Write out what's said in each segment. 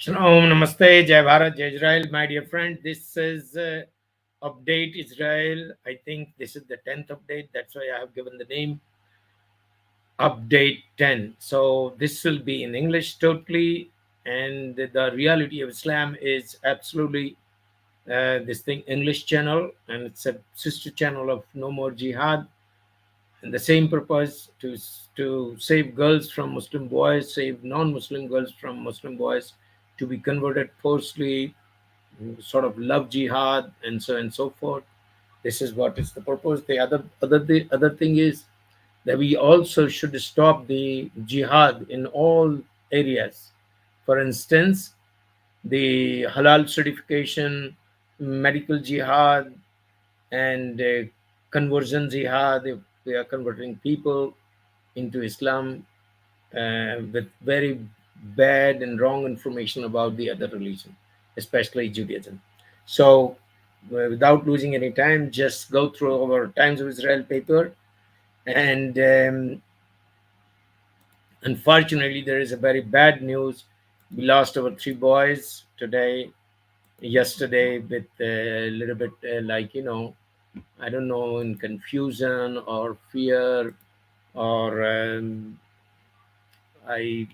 Shalom, Namaste, Jai Bharat, Jai Israel, my dear friend. This is Update Israel. I think this is the 10th update. That's why I have given the name Update 10. So this will be in English totally. And the reality of Islam is absolutely this thing English channel. And it's a sister channel of No More Jihad. And the same purpose to save girls from Muslim boys, save non-Muslim girls from Muslim boys to be converted forcibly, sort of love jihad and so forth. This is what is the purpose. The other thing is that we also should stop the jihad in all areas. For instance, the halal certification, medical jihad, and conversion jihad. If we are converting people into Islam with very bad and wrong information about the other religion, especially Judaism. So, without losing any time, just go through our Times of Israel paper. And unfortunately, there is a very bad news. We lost our three boys yesterday, with a little bit I don't know, in confusion or fear, or I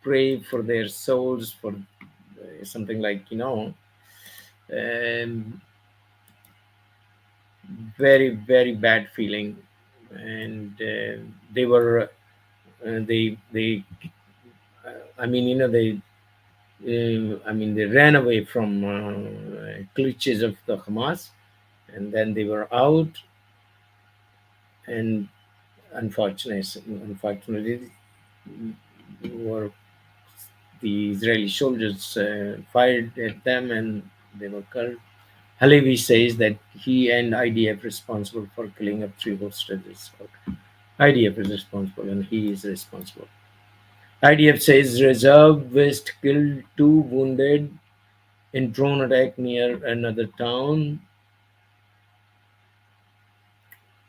pray for their souls for something like um, very very bad feeling. And they were they I mean they ran away from clutches of the Hamas, and then they were out. And unfortunately were the Israeli soldiers fired at them, and they were killed. Halevi says that he and IDF responsible for killing up three hostages. IDF is responsible, and he is responsible. IDF says reservist killed two wounded in drone attack near another town.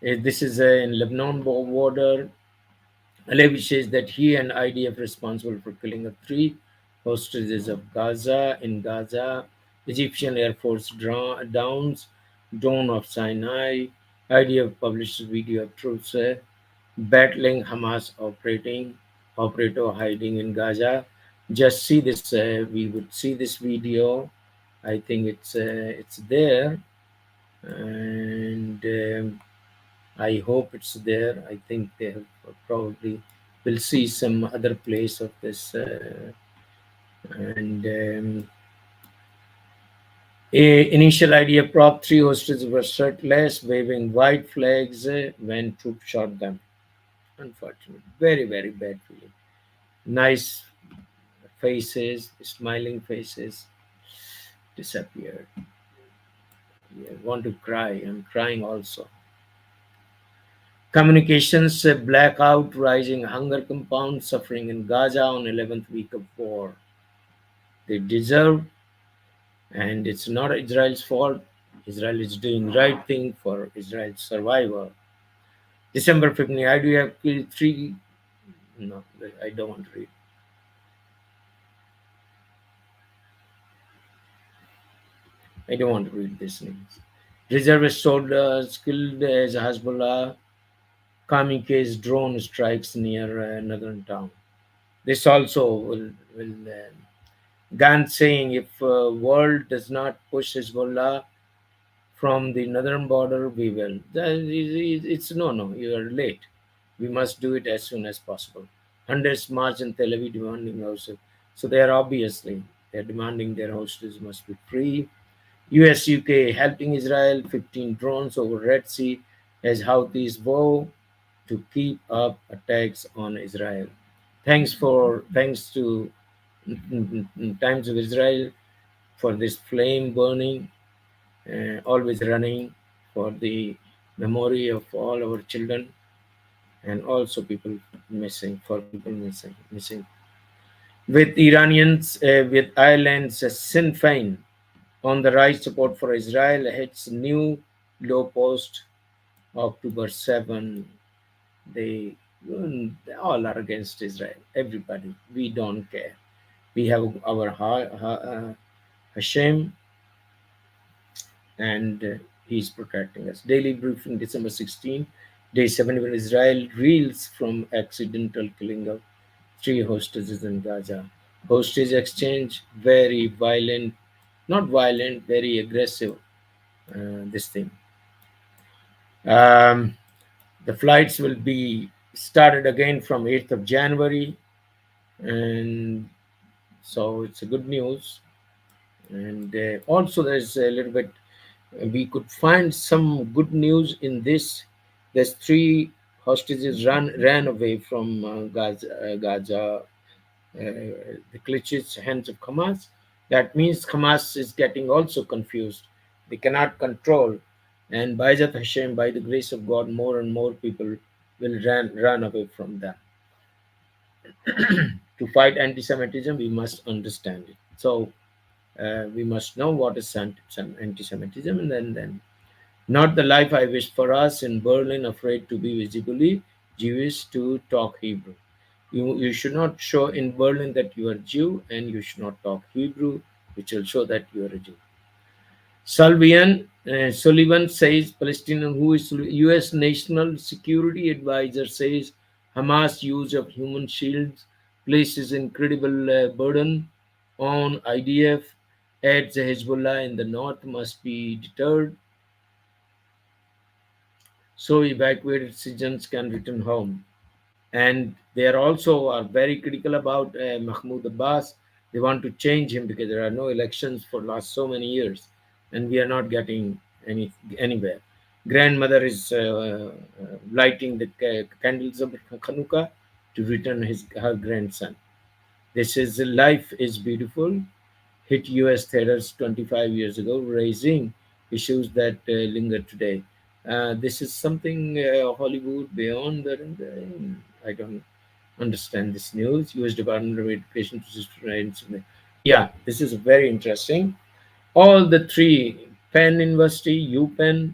This is in Lebanon border. Halevi says that he and IDF responsible for killing up three hostages of Gaza in Gaza. Egyptian Air Force downs drone of Sinai. IDF published video of troops battling Hamas operator hiding in Gaza. Just see this. We would see this video. I think it's there, and I hope it's there. I think they have probably will see some other place of this. And initial idea prop three hostages were shirtless, waving white flags when troops shot them. Unfortunate, very very bad feeling. Nice faces, smiling faces, disappeared. I want to cry. I'm crying also. Communications blackout, rising hunger compound, suffering in Gaza on 11th week of war. They deserve, and it's not Israel's fault. Israel is doing right thing for Israel's survival. December 15th, I do have killed three. No, I don't want to read. I don't want to read this names. Reservist soldiers killed as Hezbollah kamikaze drone strikes near northern town. This also will Gantz saying if world does not push Hezbollah from the northern border, we will. It's no, you are late. We must do it as soon as possible. Hundreds march in Tel Aviv demanding also. So they are obviously they're demanding their hostages must be free. US UK helping Israel, 15 drones over Red Sea as Houthis vow to keep up attacks on Israel. Thanks to Times of Israel for this flame burning, always running for the memory of all our children, and also people missing, for people missing. With Iranians, with Ireland's Sinn Féin on the rise, support for Israel hits new low post October 7. They all are against Israel. Everybody. We don't care. We have our Hashem, and he's protecting us. Daily briefing, December 16, day 7, when Israel reels from accidental killing of three hostages in Gaza. Hostage exchange, very violent, not violent, very aggressive. This thing. Um, the flights will be started again from 8th of January, and so it's a good news. And also, there's a little bit, we could find some good news in this. There's three hostages ran away from Gaza, the clutches hands of Hamas. That means Hamas is getting also confused. They cannot control. And by Zat Hashem, by the grace of God, more and more people will run away from them. To fight anti-Semitism, we must understand it. So we must know what is anti-Semitism, and then not the life I wish for us in Berlin, afraid to be visibly Jewish to talk Hebrew. You should not show in Berlin that you are Jew, and you should not talk Hebrew, which will show that you are a Jew. Sullivan says, Palestinian, who is U.S. National Security Advisor, says Hamas use of human shields places incredible burden on IDF, adds Hezbollah in the north must be deterred so evacuated citizens can return home. And they are also are very critical about Mahmoud Abbas. They want to change him because there are no elections for last so many years, and we are not getting anywhere. Grandmother is lighting the candles of Hanukkah to return her grandson. This is life is beautiful. Hit U.S. theaters 25 years ago, raising issues that linger today. This is something Hollywood beyond that. I don't understand this news. U.S. Department of Education to yeah, this is very interesting. All the three, Penn University, UPenn,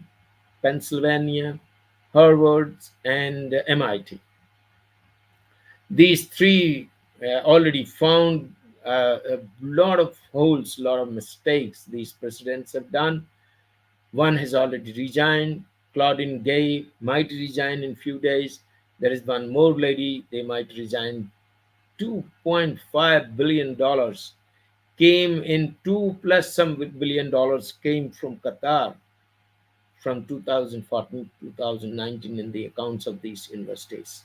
Pennsylvania, Harvard, and MIT. These three already found a lot of holes, a lot of mistakes these presidents have done. One has already resigned. Claudine Gay might resign in few days. There is one more lady, they might resign. $2.5 billion came in, two plus some billion dollars came from Qatar from 2014 to 2019 in the accounts of these universities.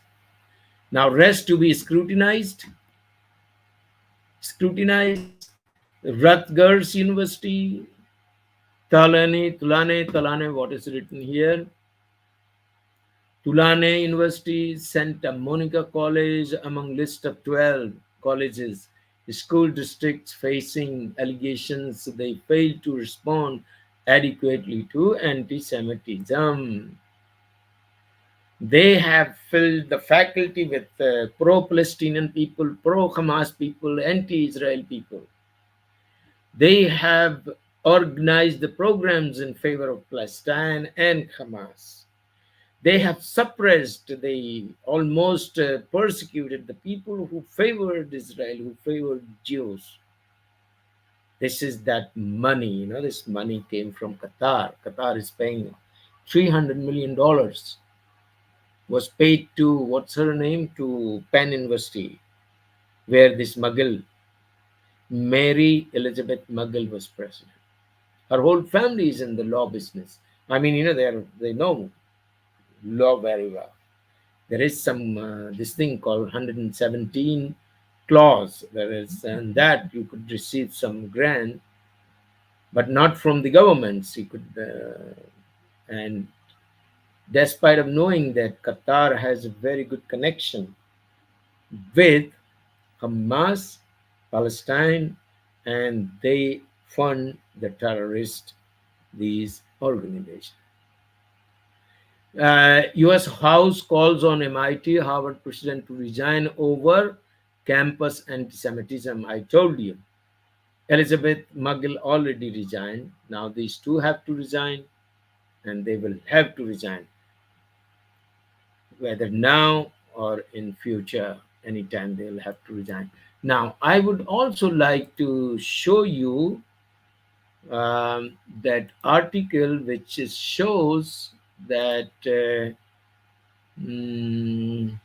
Now, rest to be scrutinized. Rutgers University, Tulane, what is written here? Tulane University, Santa Monica College among list of 12 colleges, school districts facing allegations they failed to respond adequately to anti-Semitism. They have filled the faculty with pro-Palestinian people, pro-Hamas people, anti-Israel people. They have organized the programs in favor of Palestine and Hamas. They have suppressed, they almost persecuted the people who favored Israel, who favored Jews. This is that money, this money came from Qatar. Qatar is paying $300 million, was paid to, what's her name, to Penn University, where this Mughal, Mary Elizabeth Mughal, was president. Her whole family is in the law business. I mean, they know law very well. There is some this thing called 117 clause. There is, and that you could receive some grant, but not from the governments. You could, and despite of knowing that Qatar has a very good connection with Hamas, Palestine, and they fund the terrorist, these organizations. U.S. House calls on MIT Harvard president to resign over campus anti-Semitism. I told you, Elizabeth Mughal already resigned. Now these two have to resign, and they will have to resign, whether now or in future. Anytime they'll have to resign. Now, I would also like to show you that article which shows that mm,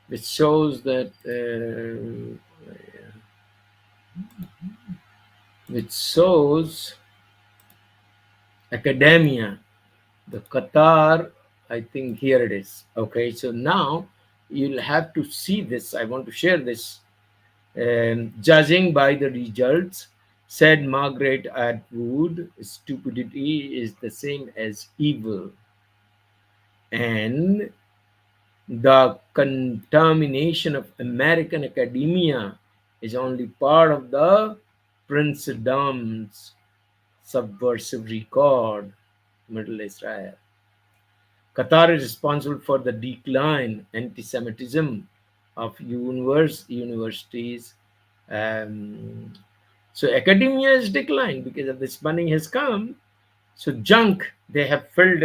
which shows that which shows academia, the Qatar. I think here it is. Okay, so now you'll have to see this. I want to share this. Judging by the results, said Margaret Atwood, stupidity is the same as evil, and the contamination of American academia is only part of the princedom's subversive record, Middle Israel. Qatar is responsible for the decline, anti-Semitism of universities. Um, so academia has declined because of this money has come. So junk they have filled,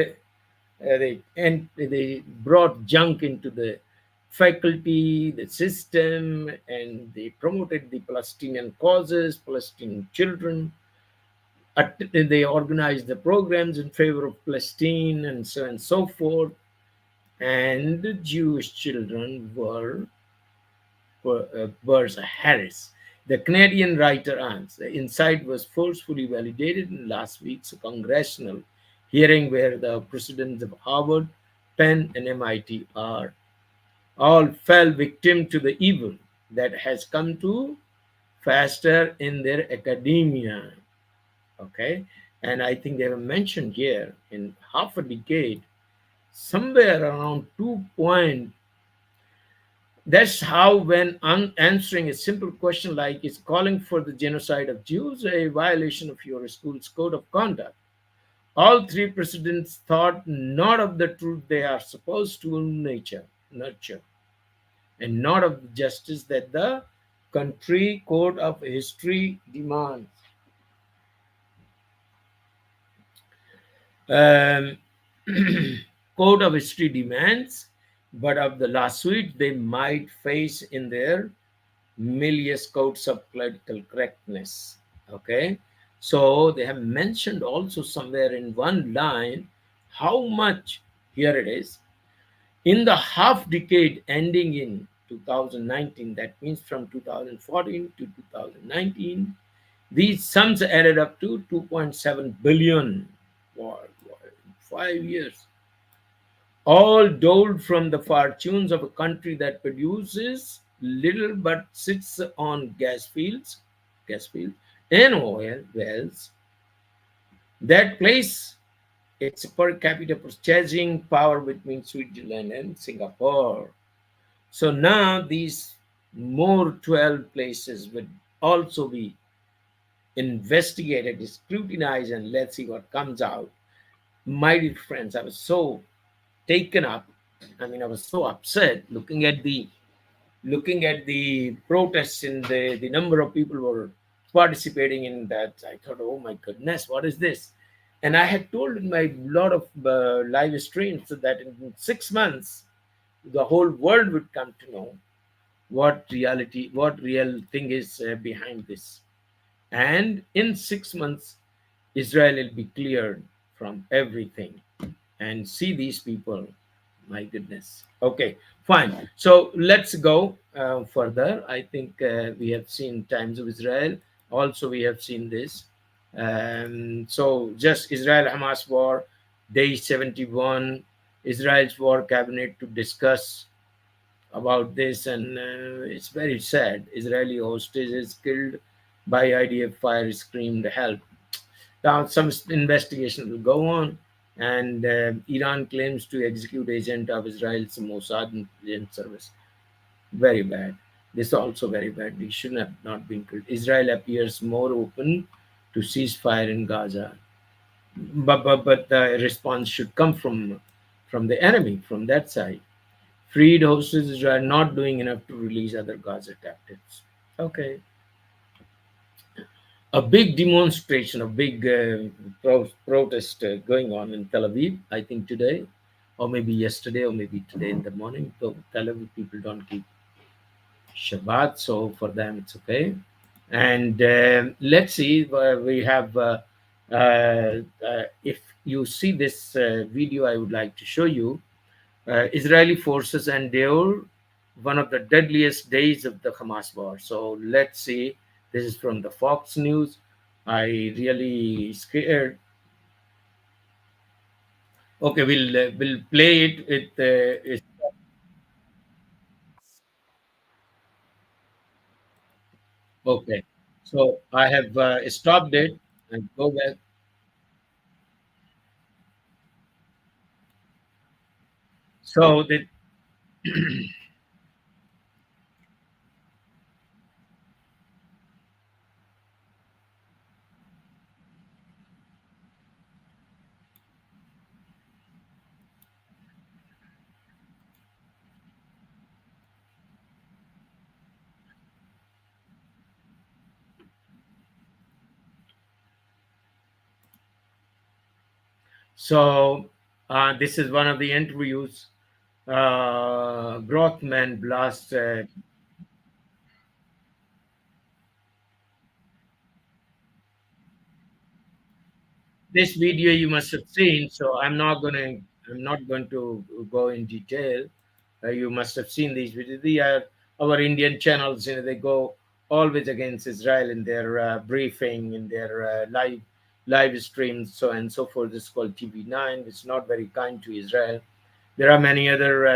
they brought junk into the faculty, the system, and they promoted the Palestinian causes, Palestinian children. They organized the programs in favor of Palestine and so on and so forth. And the Jewish children were Harris. The Canadian writer adds the insight was forcefully validated in last week's congressional hearing, where the presidents of Harvard, Penn, and MIT are all fell victim to the evil that has come to faster in their academia. Okay, and I think they were mentioned here in half a decade, somewhere around 2 That's how, when answering a simple question like, is calling for the genocide of Jews a violation of your school's code of conduct? All three presidents thought not of the truth they are supposed to nurture, and not of the justice that the country code of history demands. Um, code of history demands, but of the lawsuit they might face in their milious codes of political correctness. Okay, so they have mentioned also somewhere in one line how much, here it is, in the half decade ending in 2019, that means from 2014 to 2019, these sums added up to 2.7 billion for 5 years, all doled from the fortunes of a country that produces little but sits on gas fields and oil wells that place its per capita purchasing power between Switzerland and Singapore. So now these more 12 places would also be investigated, scrutinized, and let's see what comes out. My dear friends, I was so taken up. I mean, I was so upset looking at the protests and the number of people who were participating in that. I thought, oh my goodness, what is this? And I had told in my lot of live streams that in 6 months, the whole world would come to know what real thing is behind this. And in 6 months, Israel will be cleared from everything. And see these people, my goodness. Okay, fine. So let's go further. I think we have seen times of Israel. Also, we have seen this. So just Israel Hamas war, day 71, Israel's war cabinet to discuss about this, and it's very sad. Israeli hostages killed by IDF fire screamed help. Now, some investigation will go on, and Iran claims to execute agent of Israel's Mossad intelligence service. Very bad. This also very bad. He shouldn't have not been killed. Israel appears more open to ceasefire in Gaza, but the response should come from the enemy, from that side. Freed hostages are not doing enough to release other Gaza captives. Okay, a big demonstration, a big protest going on in Tel Aviv, I think today, or maybe yesterday, or maybe today in the morning. So Tel Aviv people don't keep Shabbat, so for them it's okay. And let's see, we have. If you see this video, I would like to show you. Israeli forces endure one of the deadliest days of the Hamas war. So let's see. This is from the Fox News. I really scared. Okay, we'll play it. Okay. So I have stopped it and go back. So the so this is one of the interviews. Grothman blast. This video you must have seen, so I'm not going to go in detail. You must have seen these videos. They are our Indian channels. They go always against Israel in their briefing, in their live streams, so and so forth. This is called TV9. It's not very kind to Israel. There are many other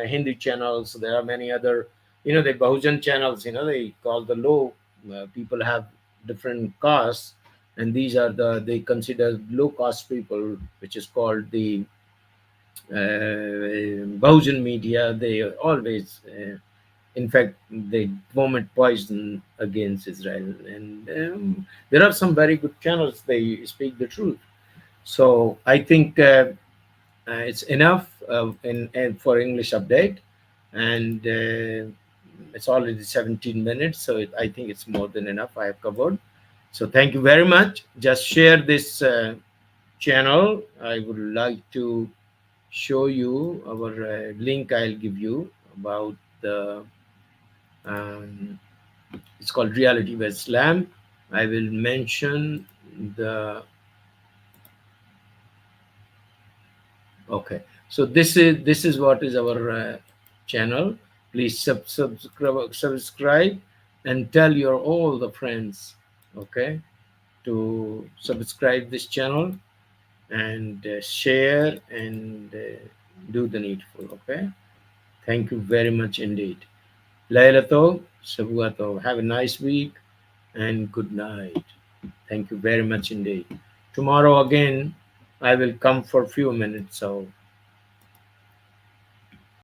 Hindu channels. There are many other, the Bahujan channels. They call the low. People have different castes, and these are they consider low caste people, which is called the Bahujan media. They always, in fact, they vomit poison against Israel, and there are some very good channels. They speak the truth. So I think. It's enough for English update, and it's already 17 minutes, so I think it's more than enough. I have covered. So thank you very much. Just share this channel. I would like to show you our link. I'll give you about the. Um, it's called Reality with Islam. I will mention the. Okay, so this is what is our channel. Please subscribe and tell your all the friends, okay, to subscribe this channel and share and do the needful. Okay, thank you very much indeed. Laylato, Shabuato. Have a nice week and good night. Thank you very much indeed. Tomorrow again, I will come for a few minutes. So